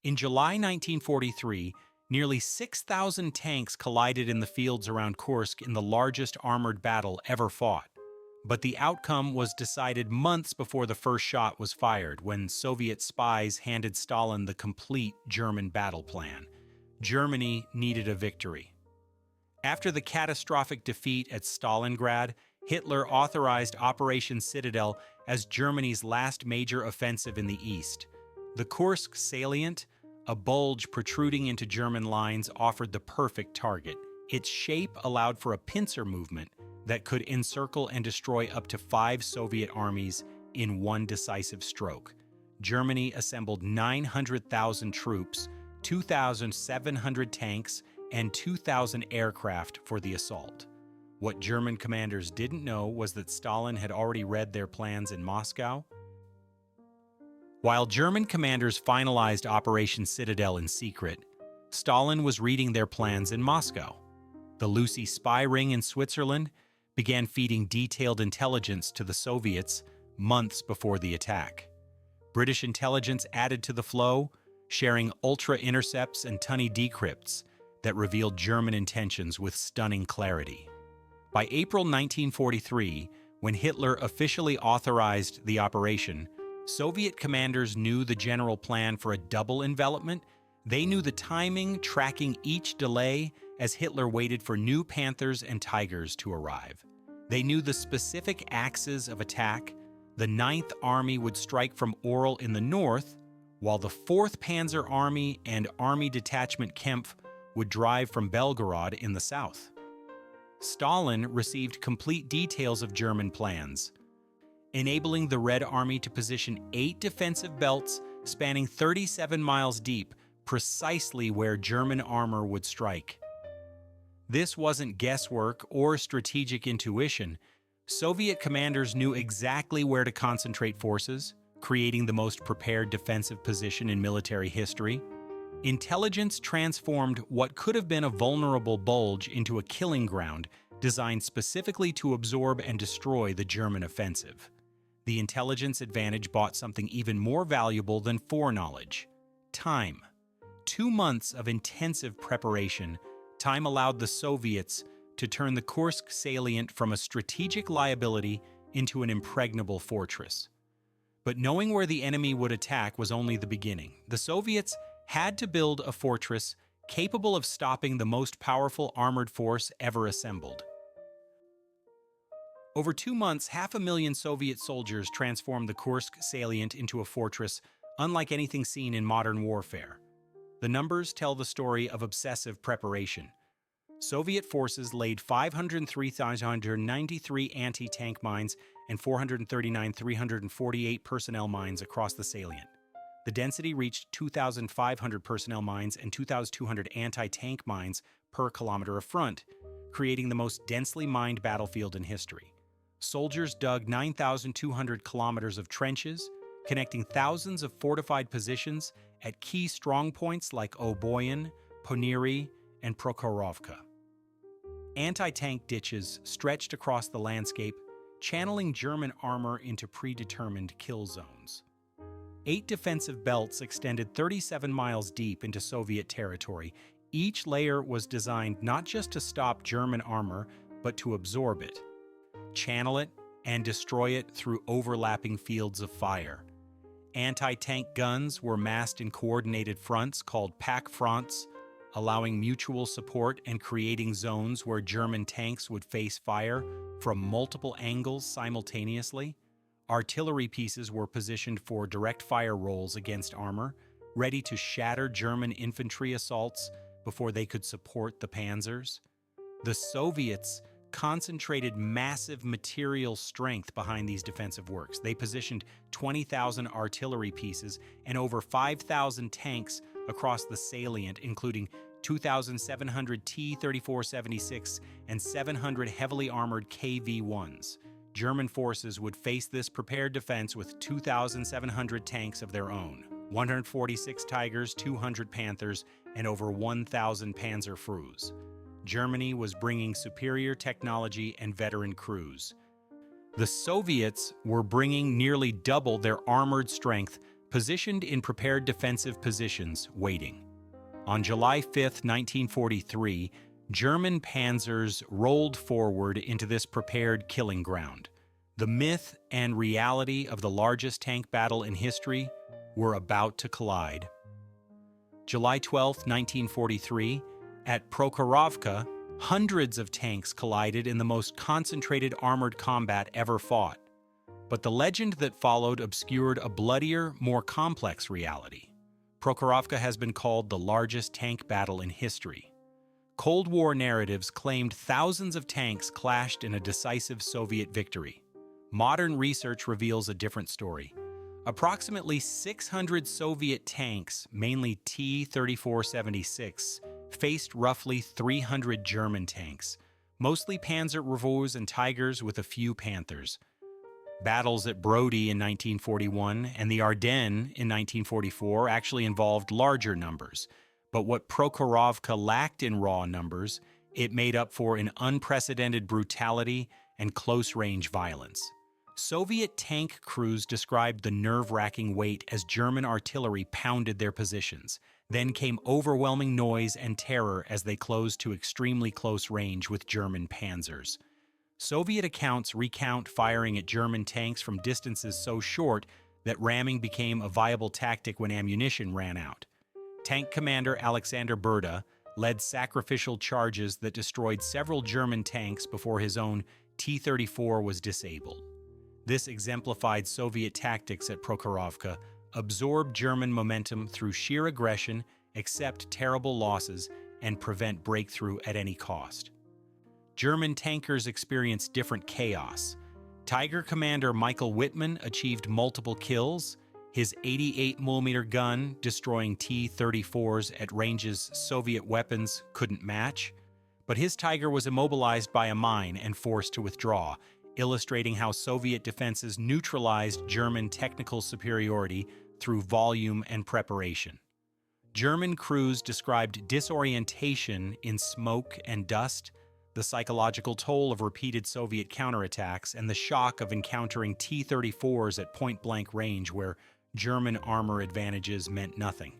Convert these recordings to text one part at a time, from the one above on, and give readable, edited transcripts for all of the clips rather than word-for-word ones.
In July 1943, nearly 6,000 tanks collided in the fields around Kursk in the largest armored battle ever fought. But the outcome was decided months before the first shot was fired, when Soviet spies handed Stalin the complete German battle plan. Germany needed a victory. After the catastrophic defeat at Stalingrad, Hitler authorized Operation Citadel as Germany's last major offensive in the east. The Kursk salient, a bulge protruding into German lines, offered the perfect target. Its shape allowed for a pincer movement that could encircle and destroy up to 5 Soviet armies in one decisive stroke. Germany assembled 900,000 troops, 2,700 tanks, and 2,000 aircraft for the assault. What German commanders didn't know was that Stalin had already read their plans in Moscow. While German commanders finalized Operation Citadel in secret, Stalin was reading their plans in Moscow. The Lucy spy ring in Switzerland began feeding detailed intelligence to the Soviets months before the attack. British intelligence added to the flow, sharing ultra-intercepts and tunny decrypts that revealed German intentions with stunning clarity. By April 1943, when Hitler officially authorized the operation, Soviet commanders knew the general plan for a double envelopment. They knew the timing, tracking each delay as Hitler waited for new Panthers and Tigers to arrive. They knew the specific axes of attack. The 9th Army would strike from Orel in the north, while the 4th Panzer Army and Army Detachment Kempf would drive from Belgorod in the south. Stalin received complete details of German plans, enabling the Red Army to position 8 defensive belts spanning 37 miles deep, precisely where German armor would strike. This wasn't guesswork or strategic intuition. Soviet commanders knew exactly where to concentrate forces, creating the most prepared defensive position in military history. Intelligence transformed what could have been a vulnerable bulge into a killing ground designed specifically to absorb and destroy the German offensive. The intelligence advantage bought something even more valuable than foreknowledge: time. 2 months of intensive preparation. Time allowed the Soviets to turn the Kursk salient from a strategic liability into an impregnable fortress. But knowing where the enemy would attack was only the beginning. The Soviets had to build a fortress capable of stopping the most powerful armored force ever assembled. Over 2 months, 500,000 Soviet soldiers transformed the Kursk salient into a fortress unlike anything seen in modern warfare. The numbers tell the story of obsessive preparation. Soviet forces laid 503,993 anti-tank mines and 439,348 personnel mines across the salient. The density reached 2,500 personnel mines and 2,200 anti-tank mines per kilometer of front, creating the most densely mined battlefield in history. Soldiers dug 9,200 kilometers of trenches, connecting thousands of fortified positions at key strongpoints like Oboyan, Poniri, and Prokhorovka. Anti-tank ditches stretched across the landscape, channeling German armor into predetermined kill zones. 8 defensive belts extended 37 miles deep into Soviet territory. Each layer was designed not just to stop German armor, but to absorb it, channel it, and destroy it through overlapping fields of fire. Anti-tank guns were massed in coordinated fronts called pack fronts, allowing mutual support and creating zones where German tanks would face fire from multiple angles simultaneously. Artillery pieces were positioned for direct fire rolls against armor, ready to shatter German infantry assaults before they could support the panzers. The Soviets concentrated massive material strength behind these defensive works. They positioned 20,000 artillery pieces and over 5,000 tanks across the salient, including 2,700 T-3476 and 700 heavily armored KV-1s. German forces would face this prepared defense with 2,700 tanks of their own, 146 Tigers, 200 Panthers, and over 1,000 Panzerfreus. Germany was bringing superior technology and veteran crews. The Soviets were bringing nearly double their armored strength, positioned in prepared defensive positions, waiting. On July 5, 1943, German panzers rolled forward into this prepared killing ground. The myth and reality of the largest tank battle in history were about to collide. July 12, 1943, at Prokhorovka, hundreds of tanks collided in the most concentrated armored combat ever fought. But the legend that followed obscured a bloodier, more complex reality. Prokhorovka has been called the largest tank battle in history. Cold War narratives claimed thousands of tanks clashed in a decisive Soviet victory. Modern research reveals a different story. Approximately 600 Soviet tanks, mainly T-34-76, faced roughly 300 German tanks, mostly Panzer Revues and Tigers with a few Panthers. Battles at Brody in 1941 and the Ardennes in 1944 actually involved larger numbers, but what Prokhorovka lacked in raw numbers, it made up for in unprecedented brutality and close-range violence. Soviet tank crews described the nerve-wracking wait as German artillery pounded their positions. Then came overwhelming noise and terror as they closed to extremely close range with German panzers. Soviet accounts recount firing at German tanks from distances so short that ramming became a viable tactic when ammunition ran out. Tank commander Alexander Berda led sacrificial charges that destroyed several German tanks before his own T-34 was disabled. This exemplified Soviet tactics at Prokhorovka: absorb German momentum through sheer aggression, accept terrible losses, and prevent breakthrough at any cost. German tankers experienced different chaos. Tiger commander Michael Wittmann achieved multiple kills, his 88mm gun destroying T-34s at ranges Soviet weapons couldn't match, but his Tiger was immobilized by a mine and forced to withdraw, illustrating how Soviet defenses neutralized German technical superiority through volume and preparation. German crews described disorientation in smoke and dust, the psychological toll of repeated Soviet counterattacks, and the shock of encountering T-34s at point-blank range where German armor advantages meant nothing.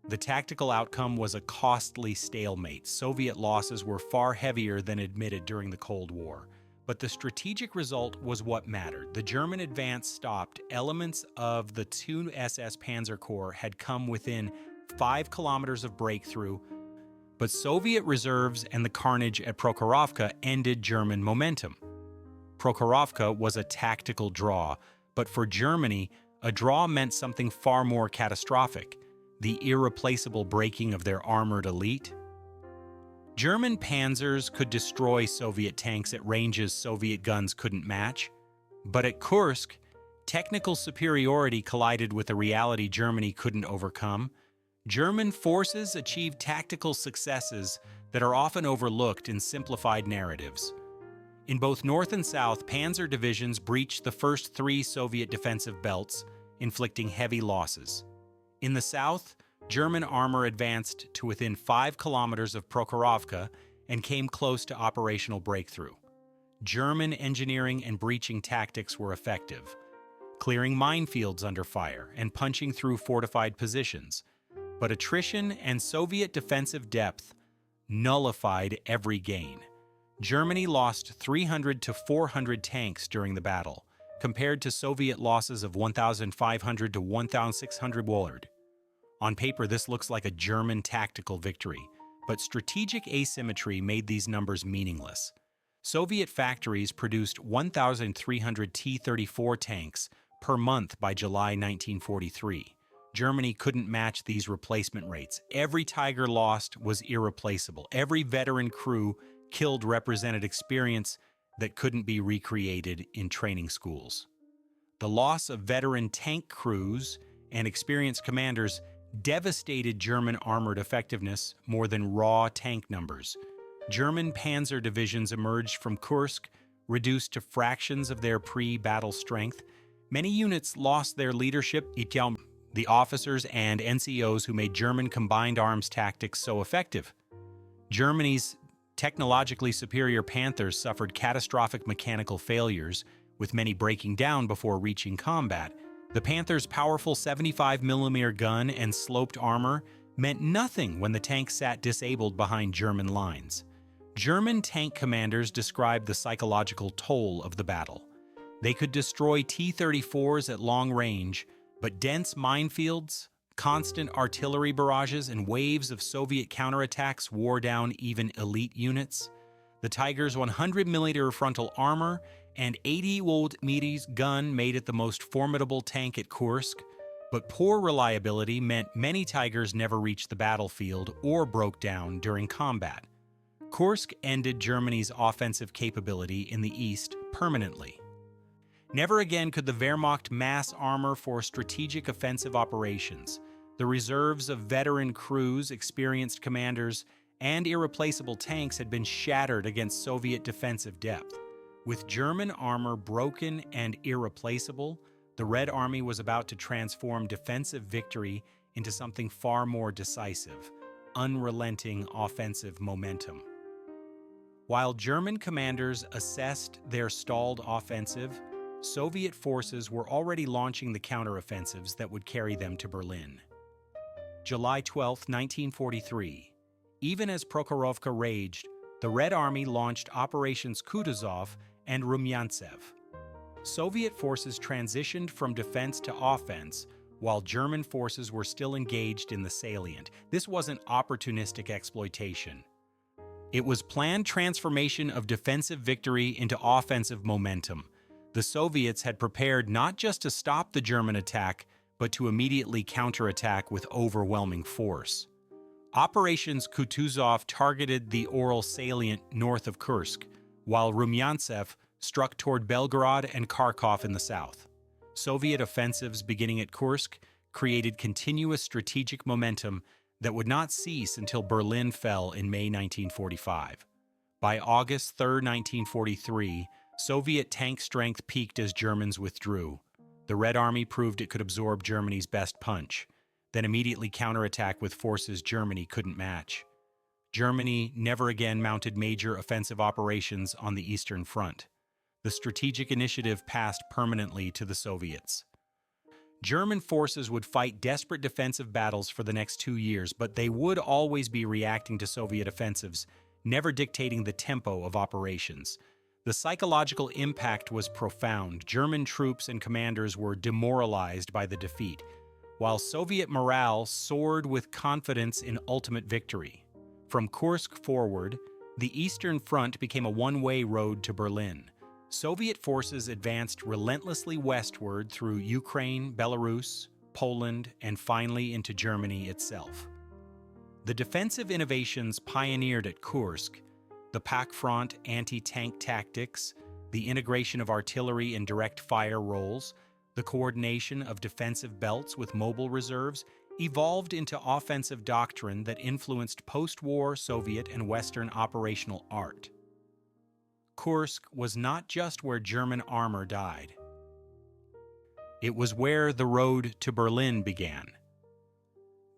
The tactical outcome was a costly stalemate. Soviet losses were far heavier than admitted during the Cold War. But the strategic result was what mattered. The German advance stopped. Elements of the 2 SS Panzer Corps had come within 5 kilometers of breakthrough, but Soviet reserves and the carnage at Prokhorovka ended German momentum. Prokhorovka was a tactical draw, but for Germany, a draw meant something far more catastrophic: the irreplaceable breaking of their armored elite. German panzers could destroy Soviet tanks at ranges Soviet guns couldn't match, but at Kursk, technical superiority collided with a reality Germany couldn't overcome. German forces achieved tactical successes that are often overlooked in simplified narratives. In both North and South, panzer divisions breached the first 3 Soviet defensive belts, inflicting heavy losses. In the South, German armor advanced to within 5 kilometers of Prokhorovka and came close to operational breakthrough. German engineering and breaching tactics were effective, clearing minefields under fire and punching through fortified positions. But attrition and Soviet defensive depth nullified every gain. Germany lost 300 to 400 tanks during the battle, compared to Soviet losses of 1,500 to 1,600 ward. On paper, this looks like a German tactical victory, but strategic asymmetry made these numbers meaningless. Soviet factories produced 1,300 T-34 tanks per month by July 1943. Germany couldn't match these replacement rates. Every Tiger lost was irreplaceable. Every veteran crew killed represented experience that couldn't be recreated in training schools. The loss of veteran tank crews and experienced commanders devastated German armored effectiveness more than raw tank numbers. German panzer divisions emerged from Kursk, reduced to fractions of their pre-battle strength. Many units lost their leadership, the officers and NCOs who made German combined arms tactics so effective. Germany's technologically superior Panthers suffered catastrophic mechanical failures, with many breaking down before reaching combat. The Panther's powerful 75mm gun and sloped armor meant nothing when the tank sat disabled behind German lines. German tank commanders described the psychological toll of the battle. They could destroy T-34s at long range, but dense minefields, constant artillery barrages, and waves of Soviet counterattacks wore down even elite units. The Tiger's 100mm frontal armor and 80mm gun made it the most formidable tank at Kursk, but poor reliability meant many Tigers never reached the battlefield or broke down during combat. Kursk ended Germany's offensive capability in the east permanently. Never again could the Wehrmacht mass armor for strategic offensive operations. The reserves of veteran crews, experienced commanders, and irreplaceable tanks had been shattered against Soviet defensive depth. With German armor broken and irreplaceable, the Red Army was about to transform defensive victory into something far more decisive, unrelenting offensive momentum. While German commanders assessed their stalled offensive, Soviet forces were already launching the counteroffensives that would carry them to Berlin. July 12, 1943. Even as Prokhorovka raged, the Red Army launched Operations Citadel and Rumyantsev. Soviet forces transitioned from defense to offense, while German forces were still engaged in the salient. This wasn't opportunistic exploitation. It was planned transformation of defensive victory into offensive momentum. The Soviets had prepared not just to stop the German attack, but to immediately counterattack with overwhelming force. Operations Kutuzov targeted the Ural salient north of Kursk, while Rumyantsev struck toward Belgorod and Kharkov in the south. Soviet offensives beginning at Kursk created continuous strategic momentum that would not cease until Berlin fell in May 1945. By August 3, 1943, Soviet tank strength peaked as Germans withdrew. The Red Army proved it could absorb Germany's best punch, then immediately counterattack with forces Germany couldn't match. Germany never again mounted major offensive operations on the Eastern Front. The strategic initiative passed permanently to the Soviets. German forces would fight desperate defensive battles for the next 2 years, but they would always be reacting to Soviet offensives, never dictating the tempo of operations. The psychological impact was profound. German troops and commanders were demoralized by the defeat, while Soviet morale soared with confidence in ultimate victory. From Kursk forward, the Eastern Front became a one-way road to Berlin. Soviet forces advanced relentlessly westward through Ukraine, Belarus, Poland, and finally into Germany itself. The defensive innovations pioneered at Kursk, the Pakfront anti-tank tactics, the integration of artillery and direct fire roles, the coordination of defensive belts with mobile reserves, evolved into offensive doctrine that influenced post-war Soviet and Western operational art. Kursk was not just where German armor died. It was where the road to Berlin began.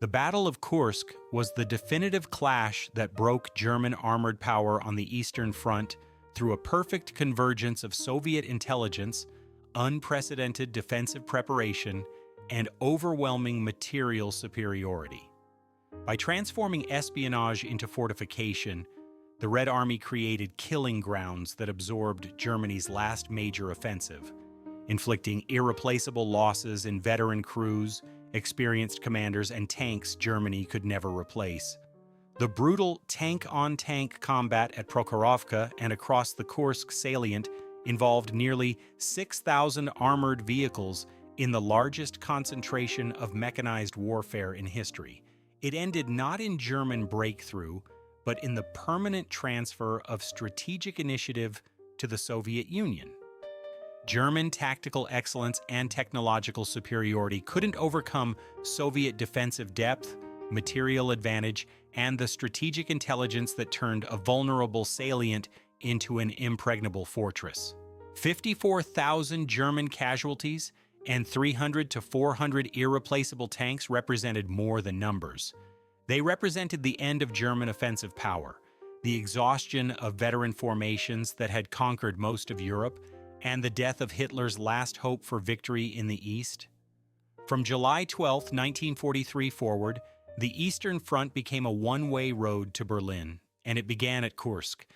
The Battle of Kursk was the definitive clash that broke German armored power on the Eastern Front through a perfect convergence of Soviet intelligence, unprecedented defensive preparation, and overwhelming material superiority. By transforming espionage into fortification, the Red Army created killing grounds that absorbed Germany's last major offensive, inflicting irreplaceable losses in veteran crews, experienced commanders, and tanks Germany could never replace. The brutal tank-on-tank combat at Prokhorovka and across the Kursk salient involved nearly 6,000 armored vehicles in the largest concentration of mechanized warfare in history. It ended not in German breakthrough, but in the permanent transfer of strategic initiative to the Soviet Union. German tactical excellence and technological superiority couldn't overcome Soviet defensive depth, material advantage, and the strategic intelligence that turned a vulnerable salient into an impregnable fortress. 54,000 German casualties and 300 to 400 irreplaceable tanks represented more than numbers. They represented the end of German offensive power, the exhaustion of veteran formations that had conquered most of Europe, and the death of Hitler's last hope for victory in the East. From July 12, 1943 forward, the Eastern Front became a one-way road to Berlin, and it began at Kursk,